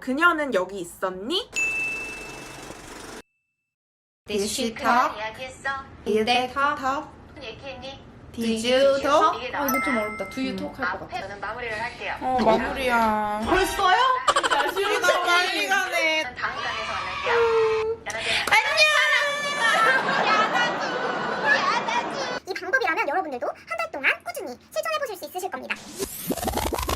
그녀는 여기 있었니? Did she talk? 이야기했어? Did they talk? 얘기했니? Did you talk? 이게 아 이거 좀 나왔나? 어렵다. Do you talk 할 것 같아. 저는 마무리를 할게요. 마무리야. 벌써요? 시간 빨리 가네. 저는 다음 강에서 만날게요. 이 방법이라면 여러분들도 한 달 동안 꾸준히 실천해 보실 수 있으실 겁니다.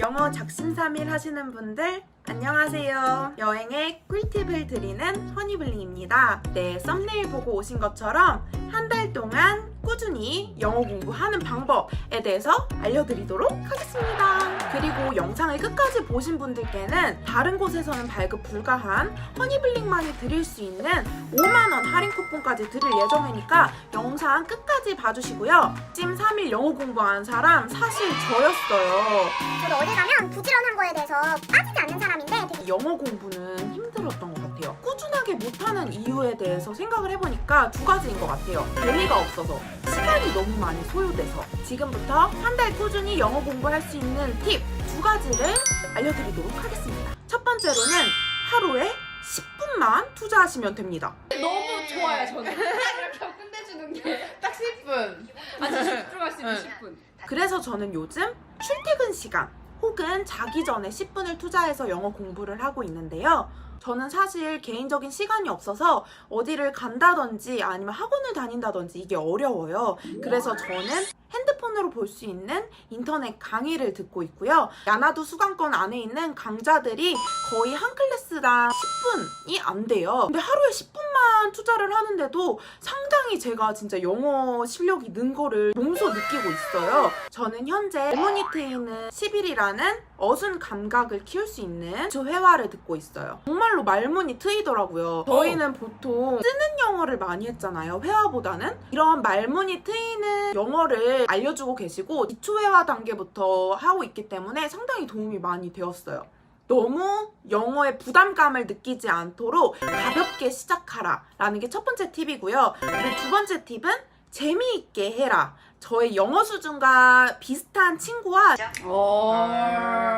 영어 작심삼일 하시는 분들 안녕하세요. 여행의 꿀팁을 드리는 허니블링입니다. 네, 썸네일 보고 오신 것처럼 한 달 동안 꾸준히 영어 공부하는 방법에 대해서 알려드리도록 하겠습니다. 그리고 영상을 끝까지 보신 분들께는 다른 곳에서는 발급 불가한 허니블링만이 드릴 수 있는 5만원 할인 쿠폰까지 드릴 예정이니까 영상 끝까지 봐주시고요. 찜 3일 영어 공부한 사람 사실 저였어요. 저도 어딜 가면 부지런한 거에 대해서 빠지지 않는 사람인데 되게 영어 공부는 힘들었던 것 같아요. 꾸준하게 못하는 이유에 대해서 생각을 해보니까 두 가지인 것 같아요. 재미가 없어서, 시간이 너무 많이 소요돼서. 지금부터 한 달 꾸준히 영어 공부할 수 있는 팁 두 가지를 알려드리도록 하겠습니다. 첫 번째로는 하루에 10분만 투자하시면 됩니다. 너무 좋아요 저는. 이렇게 끝내주는 게 딱 10분. 아주 집중할 수 있는 10분. 그래서 저는 요즘 출퇴근 시간 혹은 자기 전에 10분을 투자해서 영어 공부를 하고 있는데요. 저는 사실 개인적인 시간이 없어서 어디를 간다든지 아니면 학원을 다닌다든지 이게 어려워요. 그래서 저는 핸드폰으로 볼 수 있는 인터넷 강의를 듣고 있고요. 야나두 수강권 안에 있는 강좌들이 거의 한 클래스당 10분이 안 돼요. 근데 하루에 10분만 투자를 하는데도 상당히 제가 진짜 영어 실력이 는 거를 몸소 느끼고 있어요. 저는 현재 말문이 트이는 10일이라는 어순 감각을 키울 수 있는 주 회화를 듣고 있어요. 정말로 말문이 트이더라고요. 저희는 보통 쓰는 영어를 많이 했잖아요. 회화보다는. 이런 말문이 트이는 영어를 알려주고 계시고 기초 회화 단계부터 하고 있기 때문에 상당히 도움이 많이 되었어요. 너무 영어에 부담감을 느끼지 않도록 가볍게 시작하라 라는 게 첫 번째 팁이고요. 그리고 두 번째 팁은 재미있게 해라. 저의 영어 수준과 비슷한 친구와 가볼까요?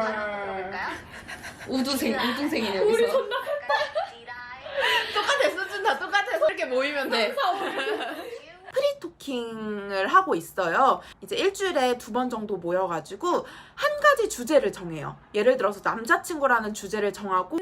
우등생이네 여기서. 똑같아 수준 다 똑같아서 이렇게 모이면 돼. 프리토킹을 하고 있어요. 이제 일주일에 2번 정도 모여가지고 한 가지 주제를 정해요. 예를 들어서 남자친구라는 주제를 정하고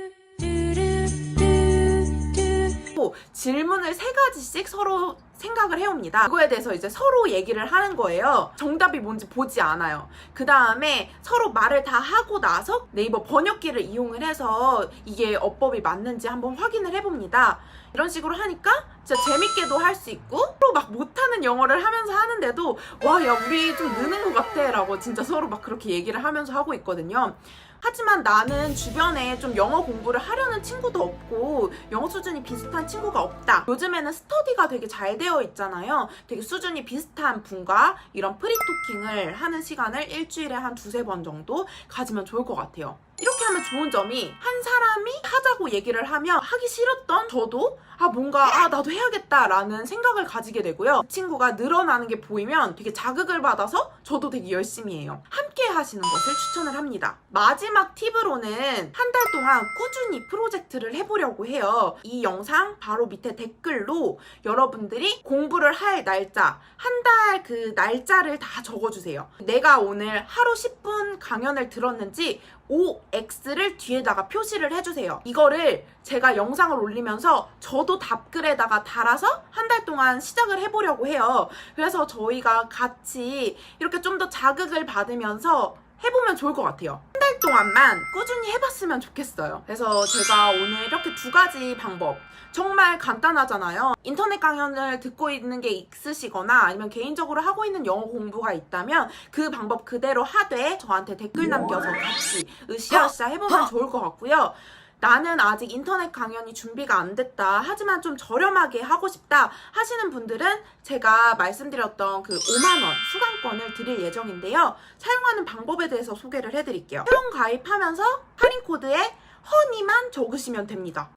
질문을 3가지씩 서로 생각을 해옵니다. 그거에 대해서 이제 서로 얘기를 하는 거예요. 정답이 뭔지 보지 않아요. 그 다음에 서로 말을 다 하고 나서 네이버 번역기를 이용을 해서 이게 어법이 맞는지 한번 확인을 해봅니다. 이런 식으로 하니까 진짜 재밌게도 할 수 있고 서로 막 못하는 영어를 하면서 하는데도 와, 야, 우리 좀 느는 것 같아 라고 진짜 서로 막 그렇게 얘기를 하면서 하고 있거든요. 하지만 나는 주변에 좀 영어 공부를 하려는 친구도 없고 영어 수준이 비슷한 친구가 없다. 요즘에는 스터디가 되게 잘 되어 있잖아요. 되게 수준이 비슷한 분과 이런 프리토킹을 하는 시간을 일주일에 한 2-3번 정도 가지면 좋을 것 같아요. 이렇게 하면 좋은 점이 한 사람이 하자고 얘기를 하면 하기 싫었던 저도 뭔가 나도 해야겠다라는 생각을 가지게 되고요. 그 친구가 늘어나는 게 보이면 되게 자극을 받아서 저도 되게 열심히 해요. 함께 하시는 것을 추천을 합니다. 마지막 팁으로는 한 달 동안 꾸준히 프로젝트를 해보려고 해요. 이 영상 바로 밑에 댓글로 여러분들이 공부를 할 날짜, 한 달 그 날짜를 다 적어주세요. 내가 오늘 하루 10분 강연을 들었는지 OX를 뒤에다가 표시를 해주세요. 이거를 제가 영상을 올리면서 저도 답글에다가 달아서 한 달 동안 시작을 해보려고 해요. 그래서 저희가 같이 이렇게 좀 더 자극을 받으면서 해보면 좋을 것 같아요. 한 달 동안만 꾸준히 해봤으면 좋겠어요. 그래서 제가 오늘 이렇게 2가지 방법, 정말 간단하잖아요. 인터넷 강연을 듣고 있는 게 있으시거나 아니면 개인적으로 하고 있는 영어 공부가 있다면 그 방법 그대로 하되 저한테 댓글 남겨서 같이 으쌰으쌰 해보면 좋을 것 같고요. 나는 아직 인터넷 강연이 준비가 안 됐다, 하지만 좀 저렴하게 하고 싶다 하시는 분들은 제가 말씀드렸던 그 5만원 수강권을 드릴 예정인데요. 사용하는 방법에 대해서 소개를 해드릴게요. 회원 가입하면서 할인 코드에 허니만 적으시면 됩니다.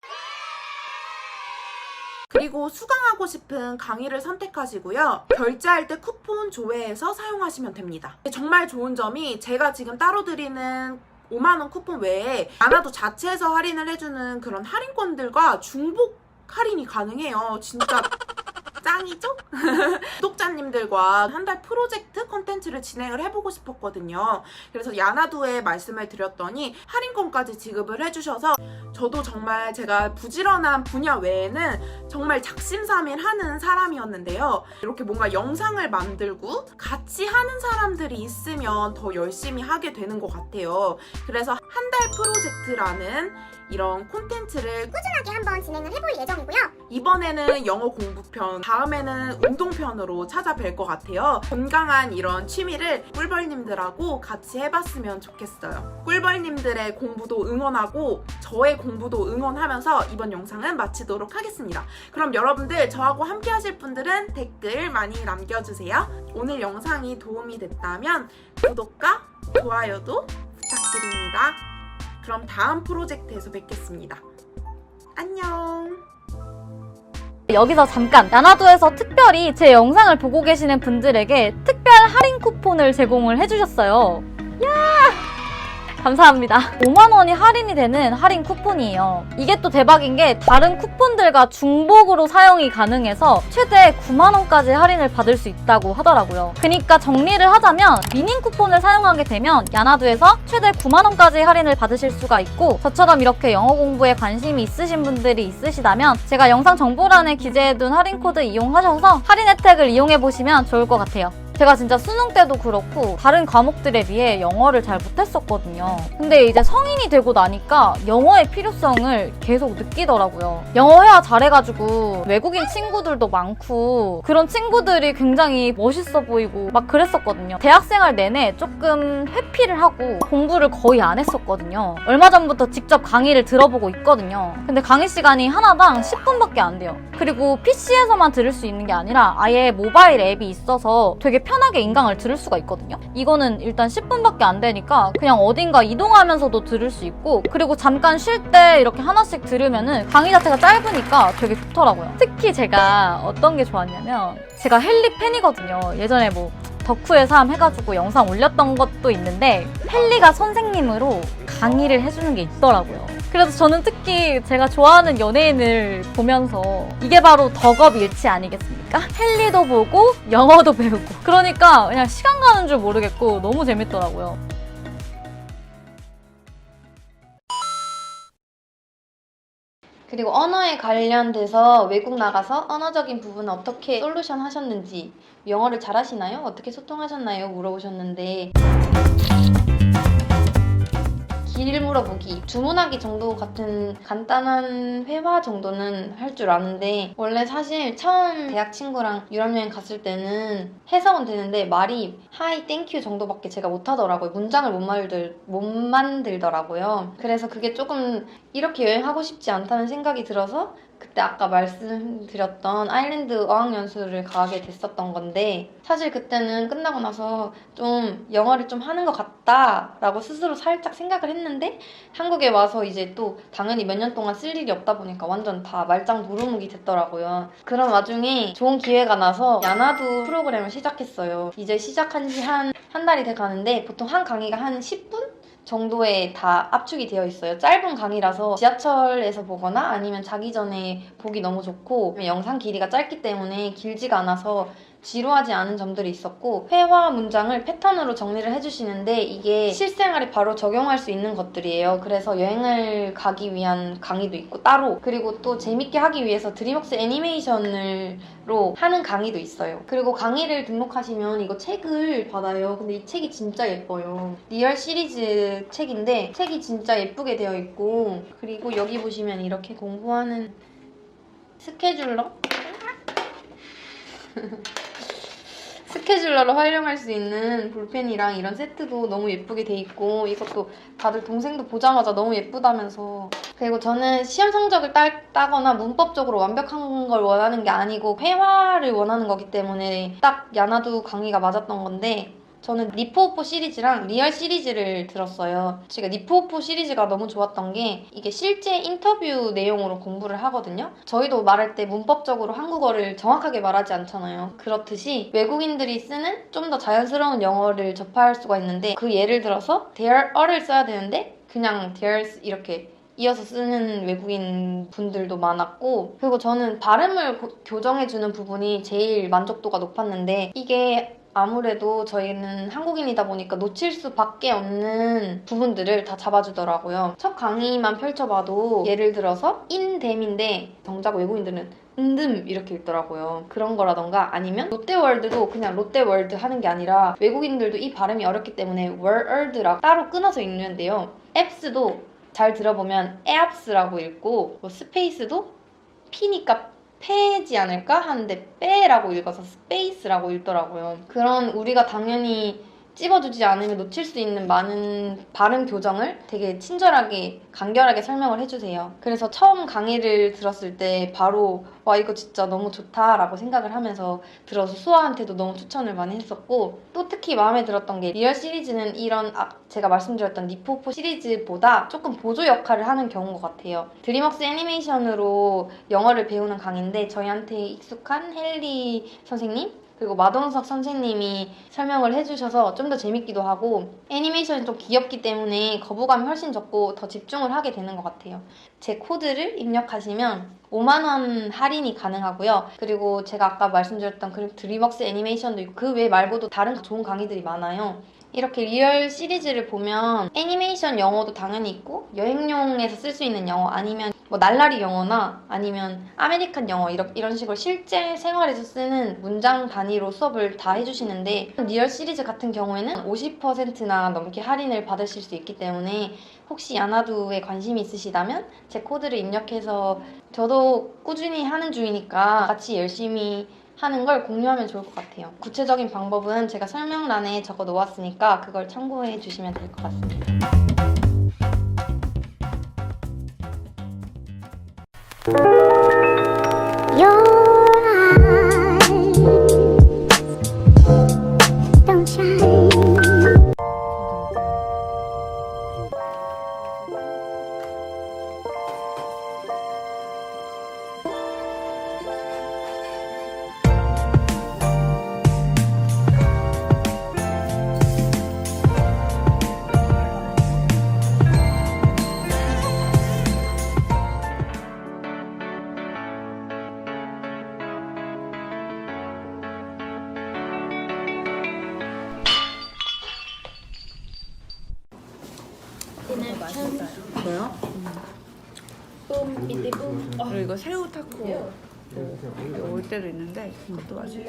그리고 수강하고 싶은 강의를 선택하시고요. 결제할 때 쿠폰 조회해서 사용하시면 됩니다. 정말 좋은 점이 제가 지금 따로 드리는 5만원 쿠폰 외에 야나두 자체에서 할인을 해주는 그런 할인권들과 중복 할인이 가능해요. 진짜 짱이죠? 구독자님들과 한 달 프로젝트 콘텐츠를 진행을 해보고 싶었거든요. 그래서 야나두에 말씀을 드렸더니 할인권까지 지급을 해주셔서 저도 정말 제가 부지런한 분야 외에는 정말 작심삼일하는 사람이었는데요. 이렇게 뭔가 영상을 만들고 같이 하는 사람들이 있으면 더 열심히 하게 되는 것 같아요. 그래서 한 달 프로젝트라는 이런 콘텐츠를 꾸준하게 한번 진행을 해볼 예정이고요. 이번에는 영어 공부편, 다음에는 운동편으로 찾아뵐 것 같아요. 건강한 이런 취미를 꿀벌님들하고 같이 해봤으면 좋겠어요. 꿀벌님들의 공부도 응원하고 저의 공부도 응원하면서 이번 영상은 마치도록 하겠습니다. 그럼 여러분들 저하고 함께 하실 분들은 댓글 많이 남겨주세요. 오늘 영상이 도움이 됐다면 구독과 좋아요도 부탁드립니다. 그럼 다음 프로젝트에서 뵙겠습니다. 안녕. 여기서 잠깐 야나두에서 특별히 제 영상을 보고 계시는 분들에게 특별 할인 쿠폰을 제공을 해주셨어요. 야! 감사합니다. 5만원이 할인이 되는 할인 쿠폰이에요. 이게 또 대박인 게 다른 쿠폰들과 중복으로 사용이 가능해서 최대 9만원까지 할인을 받을 수 있다고 하더라고요. 그러니까 정리를 하자면 미닌 쿠폰을 사용하게 되면 야나두에서 최대 9만원까지 할인을 받으실 수가 있고, 저처럼 이렇게 영어 공부에 관심이 있으신 분들이 있으시다면 제가 영상 정보란에 기재해둔 할인 코드 이용하셔서 할인 혜택을 이용해보시면 좋을 것 같아요. 제가 진짜 수능 때도 그렇고 다른 과목들에 비해 영어를 잘 못했었거든요. 근데 이제 성인이 되고 나니까 영어의 필요성을 계속 느끼더라고요. 영어 회화 잘해가지고 외국인 친구들도 많고 그런 친구들이 굉장히 멋있어 보이고 막 그랬었거든요. 대학생활 내내 조금 회피를 하고 공부를 거의 안 했었거든요. 얼마 전부터 직접 강의를 들어보고 있거든요. 근데 강의 시간이 하나당 10분밖에 안 돼요. 그리고 PC에서만 들을 수 있는 게 아니라 아예 모바일 앱이 있어서 되게 편하게 인강을 들을 수가 있거든요. 이거는 일단 10분밖에 안 되니까 그냥 어딘가 이동하면서도 들을 수 있고, 그리고 잠깐 쉴 때 이렇게 하나씩 들으면은 강의 자체가 짧으니까 되게 좋더라고요. 특히 제가 어떤 게 좋았냐면 제가 헨리 팬이거든요. 예전에 뭐 덕후의 삶 해가지고 영상 올렸던 것도 있는데 헨리가 선생님으로 강의를 해주는 게 있더라고요. 그래서 저는 특히 제가 좋아하는 연예인을 보면서 이게 바로 덕업일치 아니겠습니까? 헨리도 보고 영어도 배우고, 그러니까 그냥 시간 가는 줄 모르겠고 너무 재밌더라고요. 그리고 언어에 관련돼서 외국 나가서 언어적인 부분은 어떻게 솔루션 하셨는지, 영어를 잘하시나요? 어떻게 소통하셨나요? 물어보셨는데 길 물어보기, 주문하기 정도 같은 간단한 회화 정도는 할 줄 아는데, 원래 사실 처음 대학 친구랑 유럽여행 갔을 때는 해석은 되는데 말이 하이, 땡큐 정도밖에 제가 못하더라고요. 문장을 못 만들더라고요. 그래서 그게 조금 이렇게 여행하고 싶지 않다는 생각이 들어서 그때 아까 말씀드렸던 아일랜드 어학연수를 가게 됐었던 건데, 사실 그때는 끝나고 나서 좀 영어를 좀 하는 것 같다라고 스스로 살짝 생각을 했는데, 한국에 와서 이제 또 당연히 몇 년 동안 쓸 일이 없다 보니까 완전 다 말짱 도루묵이 됐더라고요. 그런 와중에 좋은 기회가 나서 야나두 프로그램을 시작했어요. 이제 시작한 지 한 달이 돼 가는데 보통 한 강의가 한 10분? 정도에 다 압축이 되어 있어요. 짧은 강의라서 지하철에서 보거나 아니면 자기 전에 보기 너무 좋고, 영상 길이가 짧기 때문에 길지가 않아서 지루하지 않은 점들이 있었고, 회화 문장을 패턴으로 정리를 해주시는데 이게 실생활에 바로 적용할 수 있는 것들이에요. 그래서 여행을 가기 위한 강의도 있고 따로, 그리고 또 재밌게 하기 위해서 드림웍스 애니메이션으로 하는 강의도 있어요. 그리고 강의를 등록하시면 이거 책을 받아요. 근데 이 책이 진짜 예뻐요. 리얼 시리즈 책인데 책이 진짜 예쁘게 되어 있고, 그리고 여기 보시면 이렇게 공부하는 스케줄러? 스케줄러로 활용할 수 있는 볼펜이랑 이런 세트도 너무 예쁘게 돼 있고, 이것도 다들 동생도 보자마자 너무 예쁘다면서. 그리고 저는 시험 성적을 따거나 문법적으로 완벽한 걸 원하는 게 아니고 회화를 원하는 거기 때문에 딱 야나두 강의가 맞았던 건데, 저는 니포오포 시리즈랑 리얼 시리즈를 들었어요. 제가 니포오포 시리즈가 너무 좋았던 게 이게 실제 인터뷰 내용으로 공부를 하거든요. 저희도 말할 때 문법적으로 한국어를 정확하게 말하지 않잖아요. 그렇듯이 외국인들이 쓰는 좀 더 자연스러운 영어를 접할 수가 있는데 그 예를 들어서 there를 써야 되는데 그냥 there's 이렇게 이어서 쓰는 외국인 분들도 많았고 그리고 저는 발음을 교정해주는 부분이 제일 만족도가 높았는데 이게 아무래도 저희는 한국인이다 보니까 놓칠 수밖에 없는 부분들을 다 잡아주더라고요. 첫 강의만 펼쳐봐도 예를 들어서 인댐인데 정작 외국인들은 은듬 이렇게 읽더라고요. 그런 거라던가 아니면 롯데월드도 그냥 롯데월드 하는 게 아니라 외국인들도 이 발음이 어렵기 때문에 월드라고 따로 끊어서 읽는데요. 앱스도 잘 들어보면 apps라고 읽고 뭐 스페이스도 P니까 패지 않을까 하는데 빼라고 읽어서 스페이스라고 읽더라고요. 그런 우리가 당연히 찝어주지 않으면 놓칠 수 있는 많은 발음 교정을 되게 친절하게 간결하게 설명을 해주세요. 그래서 처음 강의를 들었을 때 바로 와 이거 진짜 너무 좋다라고 생각을 하면서 들어서 수아한테도 너무 추천을 많이 했었고 또 특히 마음에 들었던 게 리얼 시리즈는 이런 제가 말씀드렸던 니포포 시리즈보다 조금 보조 역할을 하는 경우인 것 같아요. 드림웍스 애니메이션으로 영어를 배우는 강의인데 저희한테 익숙한 헨리 선생님 그리고 마동석 선생님이 설명을 해주셔서 좀 더 재밌기도 하고 애니메이션이 좀 귀엽기 때문에 거부감이 훨씬 적고 더 집중을 하게 되는 것 같아요. 제 코드를 입력하시면 5만 원 할인이 가능하고요. 그리고 제가 아까 말씀드렸던 드림웍스 애니메이션도 있고 그 외 말고도 다른 좋은 강의들이 많아요. 이렇게 리얼 시리즈를 보면 애니메이션 영어도 당연히 있고 여행용에서 쓸 수 있는 영어 아니면 뭐 날라리 영어나 아니면 아메리칸 영어 이런 식으로 실제 생활에서 쓰는 문장 단위로 수업을 다 해주시는데 리얼 시리즈 같은 경우에는 50%나 넘게 할인을 받으실 수 있기 때문에 혹시 야나두에 관심이 있으시다면 제 코드를 입력해서 저도 꾸준히 하는 중이니까 같이 열심히 하는 걸 공유하면 좋을 것 같아요. 구체적인 방법은 제가 설명란에 적어 놓았으니까 그걸 참고해 주시면 될 것 같습니다. Your eyes don't shine. 저요? 그리고 이거 새우 타코 올 때도 있는데 그것도 맛있어요.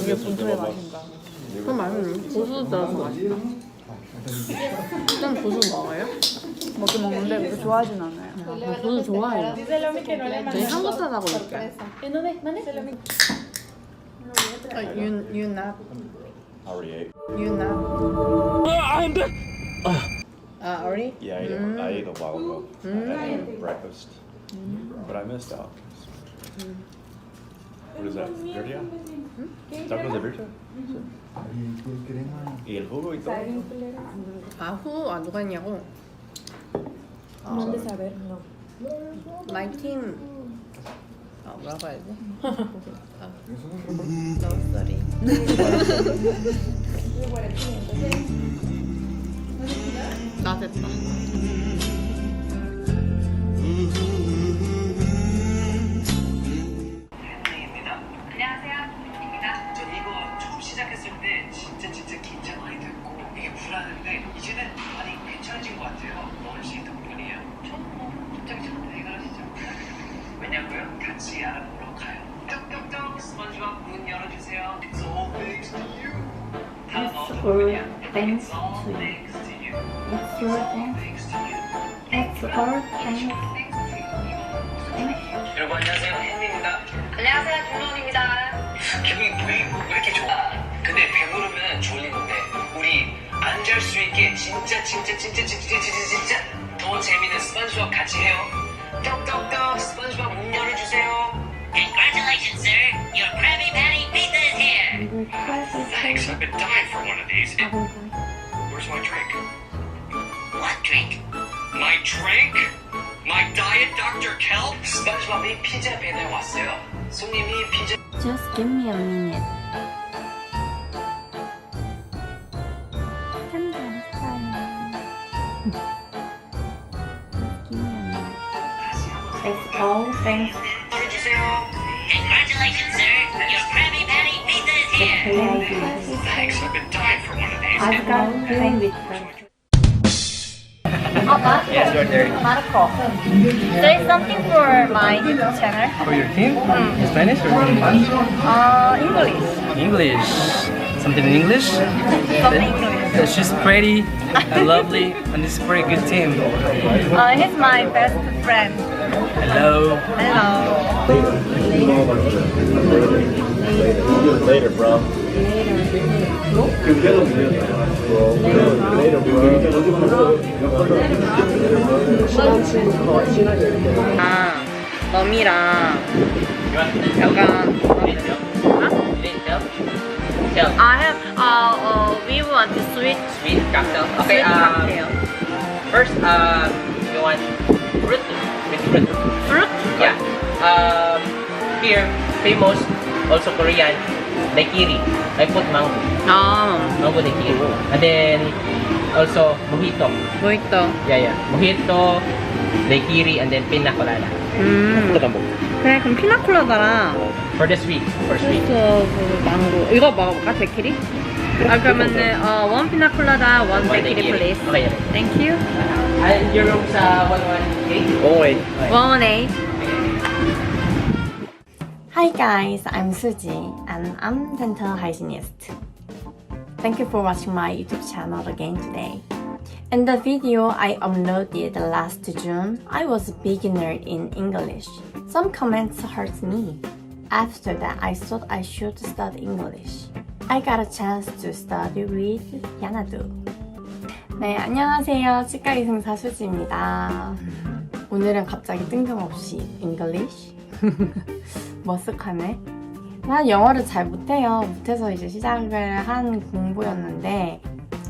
이게 본토의 맛인가? 그럼 맛있네. 고수도 들어서 맛있다. 좀 고수 먹어요? 먹긴 먹는데 그렇게 좋아하진 않아요. 고수 좋아해요. 저희 한국 사다고 있어요. You not. Already ate. You not. Already? Yeah, I ate a while ago. I had breakfast, but I missed out. What is that? Birria? ¿Tacos de birria? ¿Y el jugo y todo? 후 누가 했냐고? My team. 뭐라고 해야지? 나 됐다. 안녕하세요. 전 이거 처음 시작했을 때 진짜 긴장 많이 됐고 이게 불안했는데 이제는 많이 괜찮아진 것 같아요. 노은 씨 덕분이에요. 저는 갑자기 저한테 해결하시죠. 왜냐고요? 같이 알아보러 가요. 똑똑똑 스펀지밥 문 열어주세요. It's all thanks to you. 다 넣어주면요. It's all thanks to you. It's your Thanks to you. It's our thanks. 여러분 안녕하세요. henry입니다. 안녕하세요. 김로운입니다. 기분이 왜 이렇게 좋아? 근데 배부르면 졸린 건데 우리 안 잘 수 있게 진짜 더 재밌는 스펀지밥 같이 해요. 똑똑똑 스펀지밥 문 열어주세요. Congratulations, sir. Your Krabby Patty pizza is here. Thanks, I've been dying for one of these. Where's my drink? What drink? My drink? My Diet Dr. Kelp? 스펀지밥이 피자 배달 왔어요. 손님이 피자... Just give me a minute. It's all thanks 주세요. Congratulations, sir. Your Krabby Patty pizza is here. Thanks, I've been dying for one of these. I've got feeling with her. Yes, you're there. Marco, say something for my YouTube channel. For your team? Spanish or English? English. English. Something in English? Something English. She's pretty and lovely, and it's a pretty good team. He's my best friend. Hello. Hello. Later, bro. 아, 럼이랑 약간 I have we want sweet cocktail. sweet cocktail. First, you want fruit with fruit. Fruit? Yeah. Here, famous, also Korean, daiquiri. I put mango. Mango daiquiri. And then, also, mojito. Mojito. Yeah. Mojito, daiquiri, and then pina colada. 그래, 그럼 피나콜라다랑 For the sweet. For sweet. 망고. 이거 먹어볼까, 데키리? 그러면은 one piñacolada, one daiquiri, please. Okay. Thank you. And your room's 118? Oh, wait. 118. Hi guys, I'm Suji and I'm dental hygienist. Thank you for watching my YouTube channel again today. In the video I uploaded last June, I was a beginner in English. Some comments hurt me. After that, I thought I should study English. I got a chance to study with 야나두. 네, 안녕하세요. 치과의생사 수지입니다. 오늘은 갑자기 뜬금없이 English? 머쓱하네. 난 영어를 잘 못해요. 못해서 이제 시작을 한 공부였는데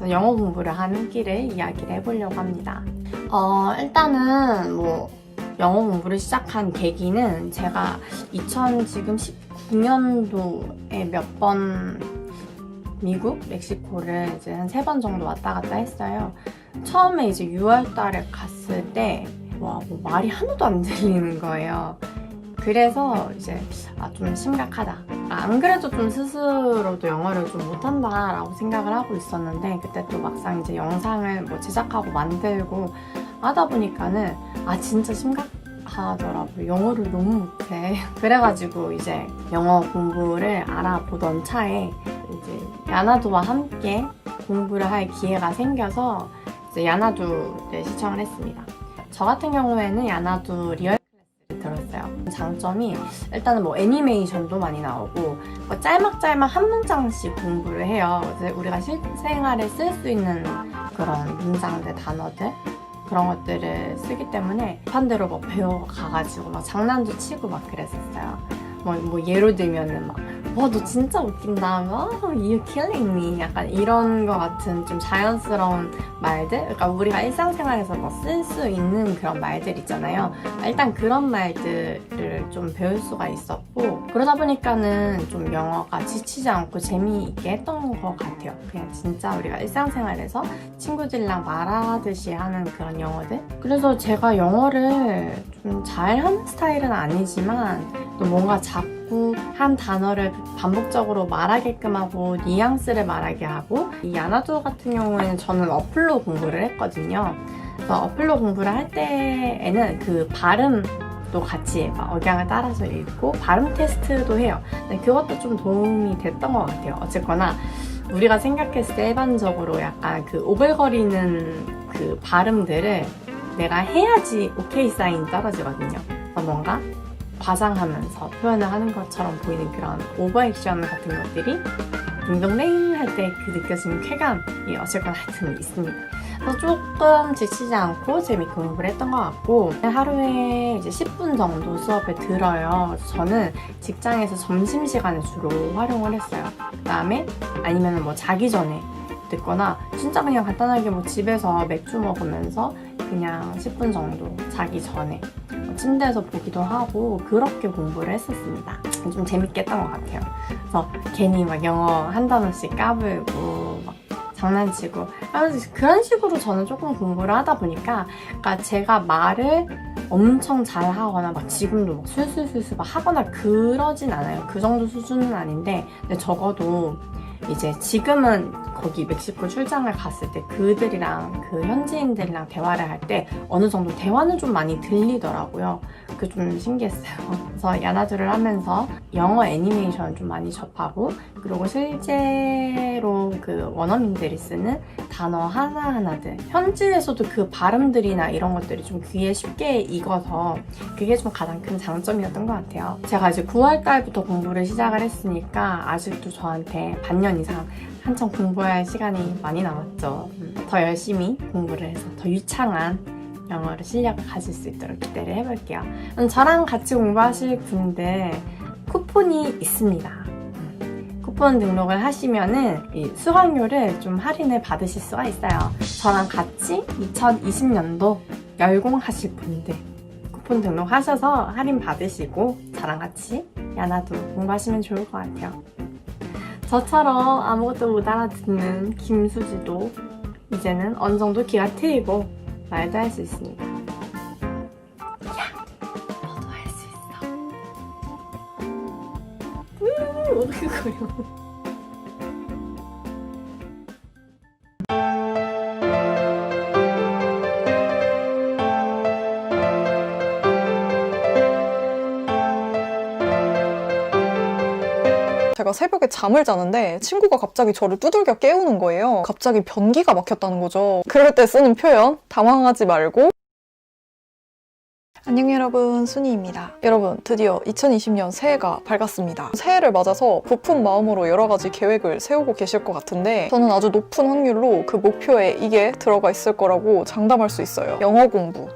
영어 공부를 하는 길을 이야기를 해보려고 합니다. 일단은 영어 공부를 시작한 계기는 제가 2019년도에 몇 번 미국, 멕시코를 이제 한 3번 정도 왔다 갔다 했어요. 처음에 이제 6월 달에 갔을 때 말이 하나도 안 들리는 거예요. 그래서 이제 좀 심각하다. 안 그래도 좀 스스로도 영어를 좀 못한다라고 생각을 하고 있었는데 그때 또 막상 이제 영상을 제작하고 만들고 하다 보니까는 진짜 심각하더라고요. 영어를 너무 못해. 그래가지고 이제 영어 공부를 알아보던 차에 이제 야나두와 함께 공부를 할 기회가 생겨서 이제 야나두를 시청을 했습니다. 저 같은 경우에는 야나두 리얼 들었어요. 장점이 일단은 애니메이션도 많이 나오고 짤막짤막 한 문장씩 공부를 해요. 그래서 우리가 실생활에 쓸 수 있는 그런 문장들, 단어들 그런 것들을 쓰기 때문에 반대로 배워가가지고 장난도 치고 그랬었어요. 예로 들면은 너 진짜 웃긴다. You killing me. 약간 이런 거 같은 좀 자연스러운 말들? 그러니까 우리가 일상생활에서 쓸 수 있는 그런 말들 있잖아요. 일단 그런 말들을 좀 배울 수가 있었고 그러다 보니까는 좀 영어가 지치지 않고 재미있게 했던 것 같아요. 그냥 진짜 우리가 일상생활에서 친구들이랑 말하듯이 하는 그런 영어들? 그래서 제가 영어를 좀 잘하는 스타일은 아니지만 또 뭔가 자꾸 한 단어를 반복적으로 말하게끔 하고 뉘앙스를 말하게 하고 이 야나두 같은 경우에는 저는 어플로 공부를 했거든요. 그래서 어플로 공부를 할 때에는 그 발음도 같이 억양을 따라서 읽고 발음 테스트도 해요. 근데 그것도 좀 도움이 됐던 것 같아요. 어쨌거나 우리가 생각했을 때 일반적으로 약간 그 오글거리는 그 발음들을 내가 해야지 오케이 사인이 떨어지거든요. 그래서 뭔가 과장하면서 표현을 하는 것처럼 보이는 그런 오버액션 같은 것들이 딩동댕 할 때 그 느껴지는 쾌감이 어쨌거나 하여튼 있습니다. 그래서 조금 지치지 않고 재밌게 공부를 했던 것 같고 하루에 이제 10분 정도 수업에 들어요. 그래서 저는 직장에서 점심시간에 주로 활용을 했어요. 그 다음에 아니면 뭐 자기 전에 듣거나 진짜 그냥 간단하게 뭐 집에서 맥주 먹으면서 그냥 10분 정도 자기 전에 침대에서 보기도 하고 그렇게 공부를 했었습니다. 좀 재밌게 했던 것 같아요. 그래서 괜히 막 영어 한 단어씩 까불고 막 장난치고 그런 식으로 저는 조금 공부를 하다 보니까 그러니까 제가 말을 엄청 잘 하거나 막 지금도 막 술술술술 막 하거나 그러진 않아요. 그 정도 수준은 아닌데 근데 적어도 이제 지금은 거기 멕시코 출장을 갔을 때 그들이랑 그 현지인들이랑 대화를 할 때 어느 정도 대화는 좀 많이 들리더라고요. 그게 좀 신기했어요. 그래서 야나두를 하면서 영어 애니메이션 좀 많이 접하고 그리고 실제로 그 원어민들이 쓰는 단어 하나하나들 현지에서도 그 발음들이나 이런 것들이 좀 귀에 쉽게 익어서 그게 좀 가장 큰 장점이었던 것 같아요. 제가 이제 9월 달부터 공부를 시작을 했으니까 아직도 저한테 반년 이상 한참 공부해야 할 시간이 많이 남았죠. 더 열심히 공부를 해서 더 유창한 영어로 실력을 가질 수 있도록 기대를 해볼게요. 저랑 같이 공부하실 분들 쿠폰이 있습니다. 쿠폰 등록을 하시면은 이 수강료를 좀 할인을 받으실 수가 있어요. 저랑 같이 2020년도 열공하실 분들 쿠폰 등록하셔서 할인 받으시고 저랑 같이 야나두 공부하시면 좋을 것 같아요. 저처럼 아무것도 못 알아듣는 김수지도 이제는 어느 정도 귀가 트이고 말도 할 수 있습니다. 야! 너도 할 수 있어. 오글거려. 제가 새벽에 잠을 자는데 친구가 갑자기 저를 두들겨 깨우는 거예요. 갑자기 변기가 막혔다는 거죠. 그럴 때 쓰는 표현, 당황하지 말고. 안녕 여러분, 순이입니다. 여러분, 드디어 2020년 새해가 밝았습니다. 새해를 맞아서 부푼 마음으로 여러 가지 계획을 세우고 계실 것 같은데 저는 아주 높은 확률로 그 목표에 이게 들어가 있을 거라고 장담할 수 있어요. 영어 공부.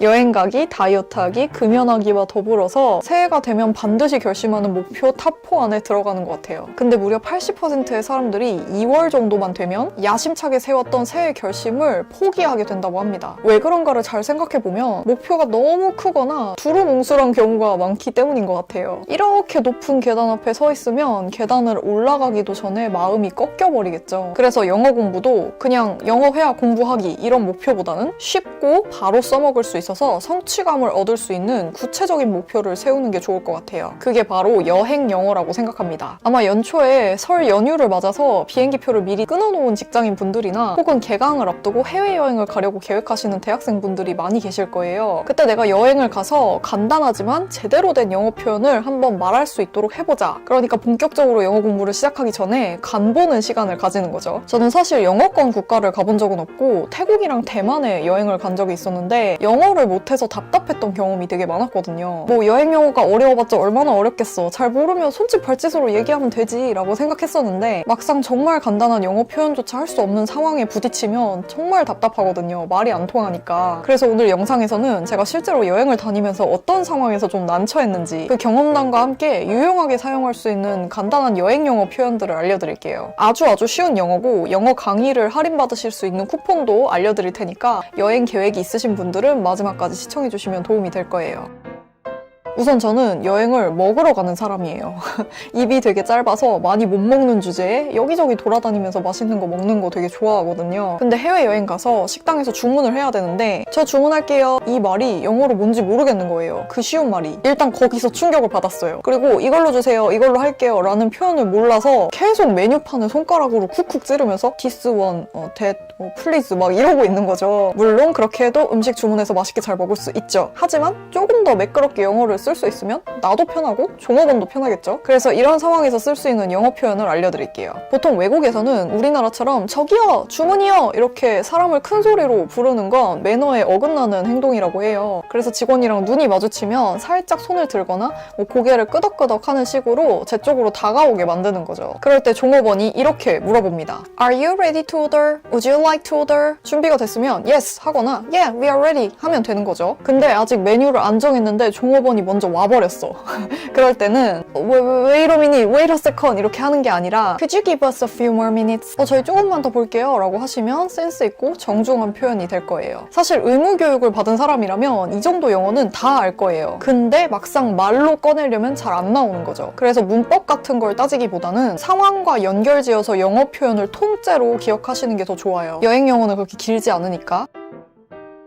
여행 가기, 다이어트 하기, 금연하기와 더불어서 새해가 되면 반드시 결심하는 목표 탑4 안에 들어가는 것 같아요. 근데 무려 80%의 사람들이 2월 정도만 되면 야심차게 세웠던 새해 결심을 포기하게 된다고 합니다. 왜 그런가를 잘 생각해보면 목표가 너무 크거나 두루뭉술한 경우가 많기 때문인 것 같아요. 이렇게 높은 계단 앞에 서 있으면 계단을 올라가기도 전에 마음이 꺾여버리겠죠. 그래서 영어 공부도 그냥 영어 회화 공부하기 이런 목표보다는 쉽고 바로 써먹을 수 있어서 성취감을 얻을 수 있는 구체적인 목표를 세우는 게 좋을 것 같아요. 그게 바로 여행 영어라고 생각합니다. 아마 연초에 설 연휴를 맞아서 비행기표를 미리 끊어놓은 직장인 분들이나 혹은 개강을 앞두고 해외여행을 가려고 계획하시는 대학생분들이 많이 계실 거예요. 그때 내가 여행을 가서 간단하지만 제대로 된 영어 표현을 한번 말할 수 있도록 해보자. 그러니까 본격적으로 영어 공부를 시작하기 전에 간보는 시간을 가지는 거죠. 저는 사실 영어권 국가를 가본 적은 없고 태국이랑 대만에 여행을 간 적이 있었는데 영어를 못해서 답답했던 경험이 되게 많았거든요. 뭐 여행 영어가 어려워봤자 얼마나 어렵겠어. 잘 모르면 손짓 발짓으로 얘기하면 되지 라고 생각했었는데 막상 정말 간단한 영어 표현조차 할 수 없는 상황에 부딪히면 정말 답답하거든요. 말이 안 통하니까. 그래서 오늘 영상에서는 제가 실제로 여행을 다니면서 어떤 상황에서 좀 난처했는지 그 경험담과 함께 유용하게 사용할 수 있는 간단한 여행 영어 표현들을 알려드릴게요. 아주 쉬운 영어고 영어 강의를 할인받으실 수 있는 쿠폰도 알려드릴 테니까 여행 계획이 있으신 분들은 마지막까지 시청해주시면 도움이 될 거예요. 우선 저는 여행을 먹으러 가는 사람이에요. 입이 되게 짧아서 많이 못 먹는 주제에 여기저기 돌아다니면서 맛있는 거 먹는 거 되게 좋아하거든요. 근데 해외여행 가서 식당에서 주문을 해야 되는데 저 주문할게요. 이 말이 영어로 뭔지 모르겠는 거예요. 그 쉬운 말이. 일단 거기서 충격을 받았어요. 그리고 이걸로 주세요. 이걸로 할게요. 라는 표현을 몰라서 계속 메뉴판을 손가락으로 쿡쿡 찌르면서 this one, that, please 막 이러고 있는 거죠. 물론 그렇게 해도 음식 주문해서 맛있게 잘 먹을 수 있죠. 하지만 조금 더 매끄럽게 영어를 쓸 수 있으면 나도 편하고 종업원도 편하겠죠? 그래서 이런 상황에서 쓸 수 있는 영어 표현을 알려드릴게요. 보통 외국에서는 우리나라처럼 저기요, 주문이요 이렇게 사람을 큰 소리로 부르는 건 매너에 어긋나는 행동이라고 해요. 그래서 직원이랑 눈이 마주치면 살짝 손을 들거나 뭐 고개를 끄덕끄덕 하는 식으로 제 쪽으로 다가오게 만드는 거죠. 그럴 때 종업원이 이렇게 물어봅니다. Are you ready to order? Would you like to order? 준비가 됐으면 yes 하거나 yeah, we are ready 하면 되는 거죠. 근데 아직 메뉴를 안 정했는데 종업원이 먼저 와버렸어. 그럴 때는 wait a minute, wait a second 이렇게 하는 게 아니라 Could you give us a few more minutes? 저희 조금만 더 볼게요 라고 하시면 센스 있고 정중한 표현이 될 거예요. 사실 의무교육을 받은 사람이라면 이 정도 영어는 다 알 거예요. 근데 막상 말로 꺼내려면 잘 안 나오는 거죠. 그래서 문법 같은 걸 따지기보다는 상황과 연결지어서 영어 표현을 통째로 기억하시는 게 더 좋아요. 여행 영어는 그렇게 길지 않으니까.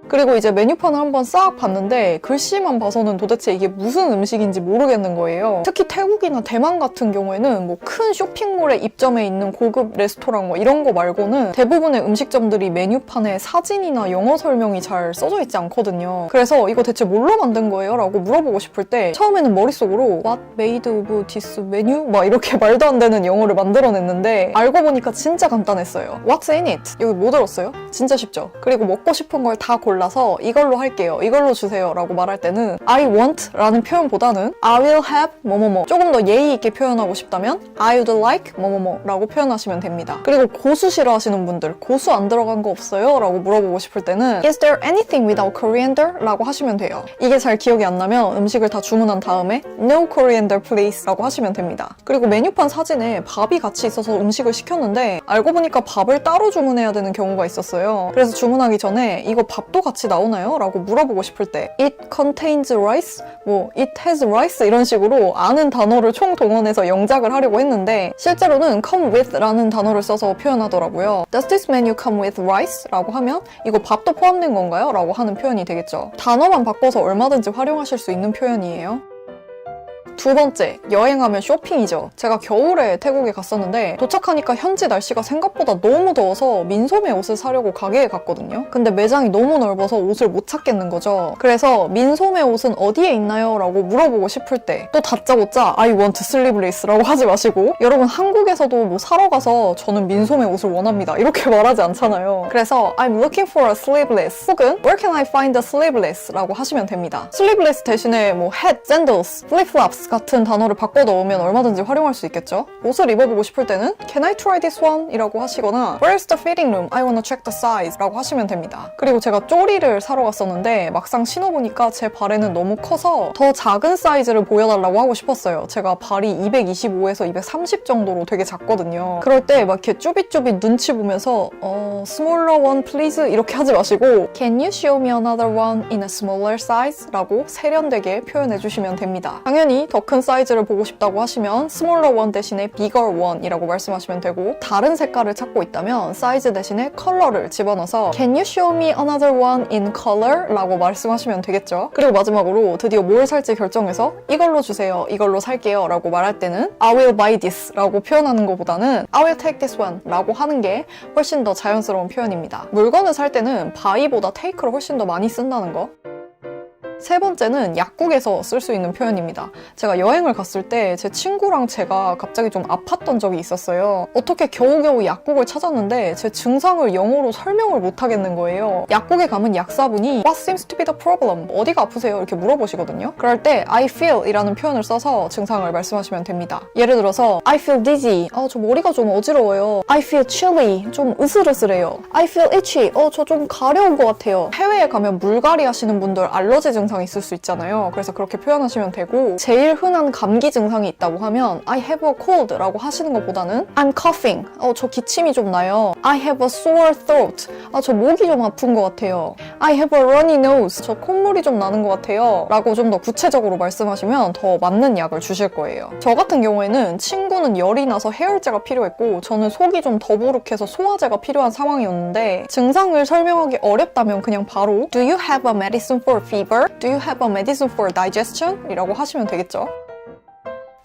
그리고 이제 메뉴판을 한번 싹 봤는데 글씨만 봐서는 도대체 이게 무슨 음식인지 모르겠는 거예요. 특히 태국이나 대만 같은 경우에는 뭐 큰 쇼핑몰에 입점해 있는 고급 레스토랑 뭐 이런 거 말고는 대부분의 음식점들이 메뉴판에 사진이나 영어 설명이 잘 써져 있지 않거든요. 그래서 이거 대체 뭘로 만든 거예요? 라고 물어보고 싶을 때 처음에는 머릿속으로 What made of this menu? 막 이렇게 말도 안 되는 영어를 만들어냈는데 알고 보니까 진짜 간단했어요. What's in it? 여기 뭐 들었어요? 진짜 쉽죠? 그리고 먹고 싶은 걸 다 골라서 이걸로 할게요. 이걸로 주세요. 라고 말할 때는 I want 라는 표현보다는 I will have 뭐뭐뭐 조금 더 예의 있게 표현하고 싶다면 I would like 뭐뭐뭐 라고 표현하시면 됩니다. 그리고 고수 싫어하시는 분들 고수 안 들어간 거 없어요? 라고 물어보고 싶을 때는 Is there anything without coriander? 라고 하시면 돼요. 이게 잘 기억이 안 나면 음식을 다 주문한 다음에 No coriander please 라고 하시면 됩니다. 그리고 메뉴판 사진에 밥이 같이 있어서 음식을 시켰는데 알고 보니까 밥을 따로 주문해야 되는 경우가 있었어요. 그래서 주문하기 전에 이거 밥도 같이 나오나요? 라고 물어보고 싶을 때 It contains rice? 뭐 It has rice? 이런 식으로 아는 단어를 총동원해서 영작을 하려고 했는데 실제로는 come with 라는 단어를 써서 표현하더라고요. Does this menu come with rice? 라고 하면 이거 밥도 포함된 건가요? 라고 하는 표현이 되겠죠. 단어만 바꿔서 얼마든지 활용하실 수 있는 표현이에요. 두 번째, 여행하면 쇼핑이죠. 제가 겨울에 태국에 갔었는데 도착하니까 현지 날씨가 생각보다 너무 더워서 민소매 옷을 사려고 가게에 갔거든요. 근데 매장이 너무 넓어서 옷을 못 찾겠는 거죠. 그래서 민소매 옷은 어디에 있나요? 라고 물어보고 싶을 때 또 다짜고짜 I want sleeveless 라고 하지 마시고 여러분 한국에서도 뭐 사러 가서 저는 민소매 옷을 원합니다. 이렇게 말하지 않잖아요. 그래서 I'm looking for a sleeveless 혹은 Where can I find a sleeveless? 라고 하시면 됩니다. sleeveless 대신에 뭐 hat, sandals, flip-flops 같은 단어를 바꿔 넣으면 얼마든지 활용할 수 있겠죠. 옷을 입어보고 싶을 때는 Can I try this one? 이라고 하시거나 Where's the fitting room? I wanna check the size 라고 하시면 됩니다. 그리고 제가 쪼리를 사러 갔었는데 막상 신어보니까 제 발에는 너무 커서 더 작은 사이즈를 보여달라고 하고 싶었어요. 제가 발이 225에서 230 정도로 되게 작거든요. 그럴 때 막 이렇게 쭈빗쭈빗 눈치 보면서 smaller one please 이렇게 하지 마시고 Can you show me another one in a smaller size? 라고 세련되게 표현해주시면 됩니다. 당연히 더 큰 사이즈를 보고 싶다고 하시면 smaller one 대신에 bigger one 이라고 말씀하시면 되고 다른 색깔을 찾고 있다면 사이즈 대신에 컬러를 집어넣어서 Can you show me another one in color? 라고 말씀하시면 되겠죠. 그리고 마지막으로 드디어 뭘 살지 결정해서 이걸로 주세요, 이걸로 살게요 라고 말할 때는 I will buy this 라고 표현하는 것보다는 I will take this one 라고 하는 게 훨씬 더 자연스러운 표현입니다. 물건을 살 때는 buy보다 take를 훨씬 더 많이 쓴다는 거. 세 번째는 약국에서 쓸 수 있는 표현입니다. 제가 여행을 갔을 때 제 친구랑 제가 갑자기 좀 아팠던 적이 있었어요. 어떻게 겨우겨우 약국을 찾았는데 제 증상을 영어로 설명을 못 하겠는 거예요. 약국에 가면 약사분이 What seems to be the problem? 어디가 아프세요? 이렇게 물어보시거든요. 그럴 때 I feel 이라는 표현을 써서 증상을 말씀하시면 됩니다. 예를 들어서 I feel dizzy. 저 머리가 좀 어지러워요. I feel chilly. 좀 으슬으슬해요. I feel itchy. 저 좀 가려운 것 같아요. 해외에 가면 물갈이 하시는 분들 알러지 증상이 있을 수 있잖아요. 그래서 그렇게 표현하시면 되고 제일 흔한 감기 증상이 있다고 하면 I have a cold 라고 하시는 것보다는 I'm coughing. 저 기침이 좀 나요. I have a sore throat. 저 목이 좀 아픈 것 같아요. I have a runny nose. 저 콧물이 좀 나는 것 같아요. 라고 좀 더 구체적으로 말씀하시면 더 맞는 약을 주실 거예요. 저 같은 경우에는 친구는 열이 나서 해열제가 필요했고 저는 속이 좀 더부룩해서 소화제가 필요한 상황이었는데 증상을 설명하기 어렵다면 그냥 바로 Do you have a medicine for fever? Do you have a medicine for digestion? 이라고 하시면 되겠죠.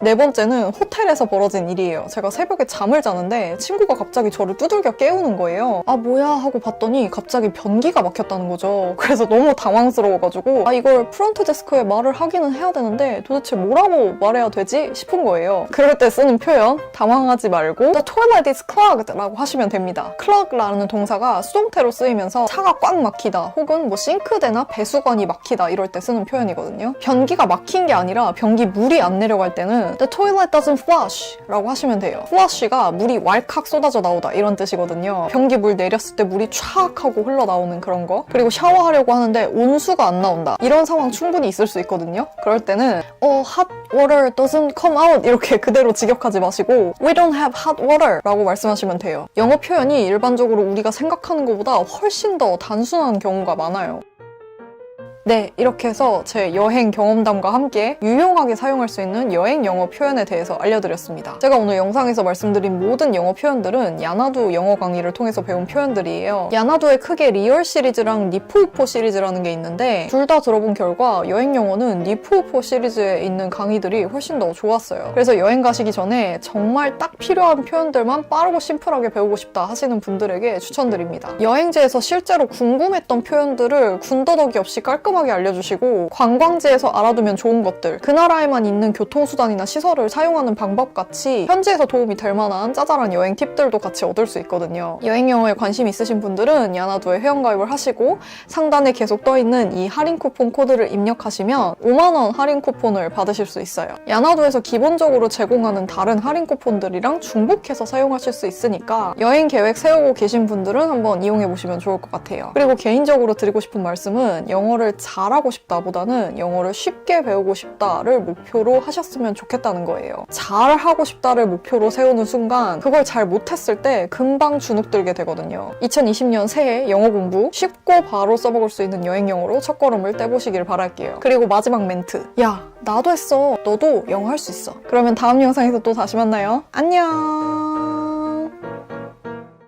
네 번째는 호텔에서 벌어진 일이에요. 제가 새벽에 잠을 자는데 친구가 갑자기 저를 두들겨 깨우는 거예요. 아 뭐야 하고 봤더니 갑자기 변기가 막혔다는 거죠. 그래서 너무 당황스러워가지고 아 이걸 프론트 데스크에 말을 하기는 해야 되는데 도대체 뭐라고 말해야 되지 싶은 거예요. 그럴 때 쓰는 표현 당황하지 말고 The toilet is clogged 라고 하시면 됩니다. clog라는 동사가 수동태로 쓰이면서 차가 꽉 막히다 혹은 뭐 싱크대나 배수관이 막히다 이럴 때 쓰는 표현이거든요. 변기가 막힌 게 아니라 변기 물이 안 내려갈 때는 The toilet doesn't flush 라고 하시면 돼요. flush가 물이 왈칵 쏟아져 나오다 이런 뜻이거든요. 변기 물 내렸을 때 물이 촥 하고 흘러나오는 그런 거. 그리고 샤워하려고 하는데 온수가 안 나온다. 이런 상황 충분히 있을 수 있거든요. 그럴 때는 hot water doesn't come out 이렇게 그대로 직역하지 마시고 We don't have hot water 라고 말씀하시면 돼요. 영어 표현이 일반적으로 우리가 생각하는 것보다 훨씬 더 단순한 경우가 많아요. 네, 이렇게 해서 제 여행 경험담과 함께 유용하게 사용할 수 있는 여행 영어 표현에 대해서 알려드렸습니다. 제가 오늘 영상에서 말씀드린 모든 영어 표현들은 야나두 영어 강의를 통해서 배운 표현들이에요. 야나두에 크게 리얼 시리즈랑 니포우포 시리즈라는 게 있는데 둘 다 들어본 결과 여행 영어는 니포우포 시리즈에 있는 강의들이 훨씬 더 좋았어요. 그래서 여행 가시기 전에 정말 딱 필요한 표현들만 빠르고 심플하게 배우고 싶다 하시는 분들에게 추천드립니다. 여행지에서 실제로 궁금했던 표현들을 군더더기 없이 깔끔하게 알려주시고 관광지에서 알아두면 좋은 것들, 그 나라에만 있는 교통수단이나 시설을 사용하는 방법 같이 현지에서 도움이 될 만한 짜잘한 여행 팁들도 같이 얻을 수 있거든요. 여행 영어에 관심 있으신 분들은 야나두에 회원가입을 하시고 상단에 계속 떠있는 이 할인 쿠폰 코드를 입력하시면 5만원 할인 쿠폰을 받으실 수 있어요. 야나두에서 기본적으로 제공하는 다른 할인 쿠폰들이랑 중복해서 사용하실 수 있으니까 여행 계획 세우고 계신 분들은 한번 이용해보시면 좋을 것 같아요. 그리고 개인적으로 드리고 싶은 말씀은 영어를 잘하고 싶다보다는 영어를 쉽게 배우고 싶다를 목표로 하셨으면 좋겠다는 거예요. 잘하고 싶다를 목표로 세우는 순간 그걸 잘 못했을 때 금방 주눅들게 되거든요. 2020년 새해 영어 공부 쉽고 바로 써먹을 수 있는 여행 영어로 첫걸음을 떼보시길 바랄게요. 그리고 마지막 멘트. 야, 나도 했어. 너도 영어 할 수 있어. 그러면 다음 영상에서 또 다시 만나요. 안녕.